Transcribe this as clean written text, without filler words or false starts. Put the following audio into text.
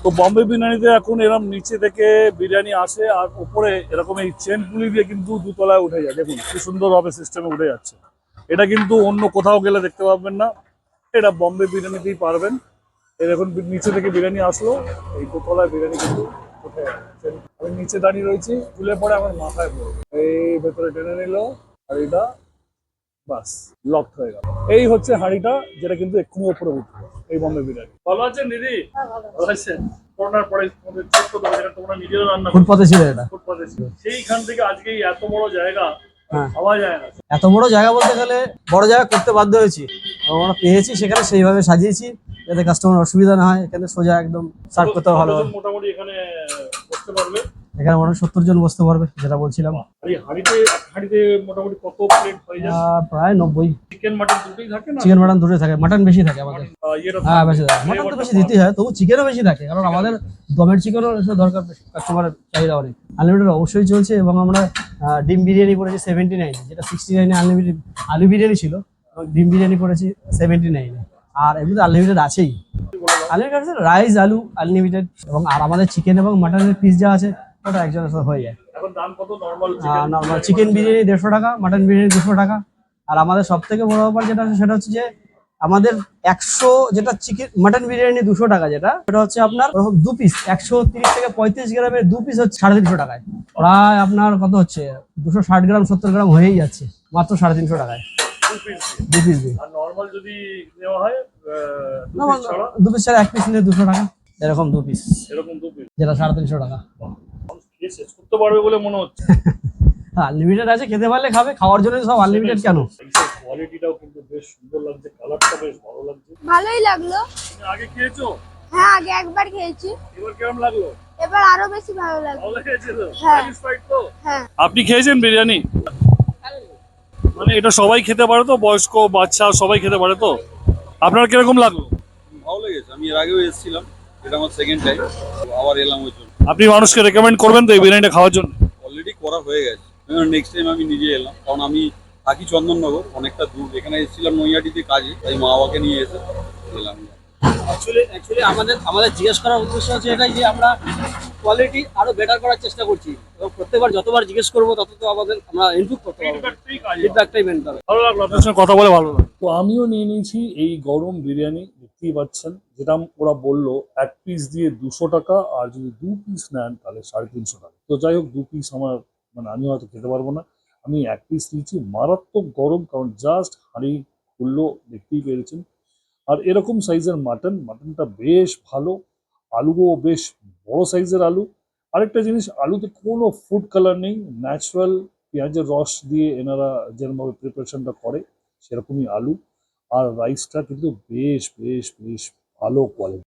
তো বম্বে বিরিয়ানিতে এখন এরকম নিচে থেকে বিরিয়ানি আসে আর উপরে এরকম এই চেন পুলি দিয়ে কিন্তু দুতলায় উঠে যায়। দেখুন কি সুন্দরভাবে সিস্টেমে উঠে যাচ্ছে। এটা কিন্তু অন্য কোথাও গেলে দেখতে পাবেন না, এটা বম্বে বিরিয়ানিতেই পারবেন। এই দেখুন নিচে থেকে বিরিয়ানি আসলো, এই দোতলায় বিরিয়ানি কিন্তু উঠে যাচ্ছে। আমি নিচে দাঁড়িয়ে রয়েছি, তুলে পরে আমার মাথায় পড়বে, এই ভেতরে টেনে নিল আর এটা বাস লক হয়ে গেল। এই হচ্ছে হাঁড়িটা, যেটা কিন্তু এক্ষুনি উপরে উঠলো, এই বম্বে বিরিয়ানি। ভালো আছেন দিদি? ভালো আছেন? করোনার পরে তোমাদের ছোট্ট দোকান, যেটা তোমরা নিজেরা রান্না ফুটপাতে ছিল এটা। ফুটপাতে ছিল, সেইখান থেকে আজকে এই এত বড় জায়গা হ্যাঁ, ভাবা যায় না। এত বড় জায়গা বলতে গেলে বড় জায়গা করতে বাধ্য হয়েছি, আমরা পেয়েছি সেখানে সেইভাবে সাজিয়েছি যাতে কাস্টমার অসুবিধা না হয়। এখানে সোজা একদম সার্ভ করতে ভালো হয়। মোটামুটি এখানে বসতে পারবে? এখানে মনে হয় 70 জন বসতে পারবে, যেটা বলছিলাম। আর এই হাঁড়িতে মোটামুটি কত প্লেট হয়ে যায়? প্রায় 90। চিকেন মাটন দুটোই থাকে না? চিকেন মাটন দুটোই থাকে, মাটন বেশি থাকে আমাদের। হ্যাঁ বেশি থাকে, মাটন তো বেশি দিতেই হয়, তবু চিকেনও বেশি থাকে, কারণ আমাদের দমের চিকেনও দরকার, কাস্টমারের চাহিদা অনেক। আনলিমিটেড অবশ্যই চলছে, এবং আমরা ডিম বিরিয়ানি করেছি 79, যেটা 69 আনলিমিটেড আলু বিরিয়ানি ছিল, এবং ডিম বিরিয়ানি করেছি 79। আর এমনিতে আনলিমিটেড আছেই। আনলিমিটেড আছে রাইস আলু আনলিমিটেড, এবং আর আমাদের চিকেন এবং মাটনের পিস যা আছে ওটা একজনের সাথে হয়ে যায়। এখন দাম কত নরমাল নর্মাল চিকেন বিরিয়ানি 150 টাকা, মাটন বিরিয়ানি 200 টাকা। আর আমাদের সব থেকে বড় ব্যাপার যেটা আছে সেটা হচ্ছে যে আমাদের 100 যেটা চিকেন মাটন বিরিয়ানি 200 টাকা, যেটা সেটা হচ্ছে আপনার ওরকম 2 পিস 130 থেকে 35 গ্রামের 2 পিস হচ্ছে 350 টাকায়। প্রায় আপনার কত হচ্ছে 260 গ্রাম 70 গ্রাম হয়েই যাচ্ছে মাত্র 350 টাকায় 2 পিস দিয়ে। আর নরমাল যদি নেওয়া হয় 2 পিস ছাড়া 1 পিস নিলে 200 টাকা, এরকম 2 পিস, এরকম 2 পিস যেটা 350 টাকা। খেয়ে শেষ করতে পারবে বলে মনে হচ্ছে। আনলিমিটেড আছে, খেতে পারলে খাবে, খাওয়ার জন্য সব আনলিমিটেড কেন। কোয়ালিটিটাও কিন্তু বেশ সুন্দর লাগছে, কালারটা বেশ ভালো লাগছে। ভালোই লাগলো। তুমি আগে খেয়েছো? হ্যাঁ, আগে একবার খেয়েছি। এবার কেমন লাগলো? এবার আরো বেশি ভালো লাগলো। ভালো লেগেছে তো? হ্যাঁ। স্যাটিসফাইড তো? হ্যাঁ। আপনি খেয়েছেন বিরিয়ানি? মানে এটা সবাই খেতে পারে তো, বয়স্ক বাচ্চা সবাই খেতে পারে তো? আপনার কিরকম লাগলো? ভালো লেগেছে, আমি এর আগেও এসেছিলাম, এটা আমার সেকেন্ড টাইম, আবার এলাম ওই জন্য। আপনি মানুষকে রেকমেন্ড করবেন তো এই বিরিয়ানিটা খাওয়ার জন্য? অলরেডি করা হয়ে গেছে, নেক্সট টাইম আমি নিজে এলাম, কারণ আমি থাকি চন্দননগর, অনেকটা দূর, এখানে এসেছিলাম নৈহাটিতে কাজে, তাই মা বাবাকে নিয়ে এসে এলাম। অ্যাকচুয়ালি আমাদের জিজ্ঞেস করার উদ্দেশ্য হচ্ছে এটাই যে আমরা কোয়ালিটি আরো বেটার করার চেষ্টা করছি, এবং প্রত্যেকবার যতবার জিজ্ঞেস করবো তত তো আমরা ইমপ্রুভ করতে পারবো। ফিডব্যাকটাই মেন হবে। ভালো লাগলো আপনার সঙ্গে কথা বলে, ভালো লাগলো। তো আমিও নিয়ে নিয়েছি এই গরম বিরিয়ানি, দেখতেই পাচ্ছেন, যেটা ওরা বললো 1 পিস দিয়ে 200 টাকা, আর যদি 2 পিস নেন তাহলে 350 টাকা। তো যাই হোক, 2 পিস আমার মানে আমি হয়তো খেতে পারবো না, আমি 1 পিস নিয়েছি। মারাত্মক গরম, কারণ জাস্ট হাঁড়ি খুললো, দেখতেই পেরেছেন। আর এরকম সাইজের মাটনটা বেশ ভালো, আলুও বেশ বড় সাইজের আলু। আরেকটা জিনিস, আলুতে কোনো ফুড কালার নেই, ন্যাচারাল পেঁয়াজের রস দিয়ে এনারা যেরকমভাবে প্রিপারেশনটা করে সেরকমই আলু। আর রাইসটা কিন্তু বেশ বেশ বেশ ভালো কোয়ালিটি।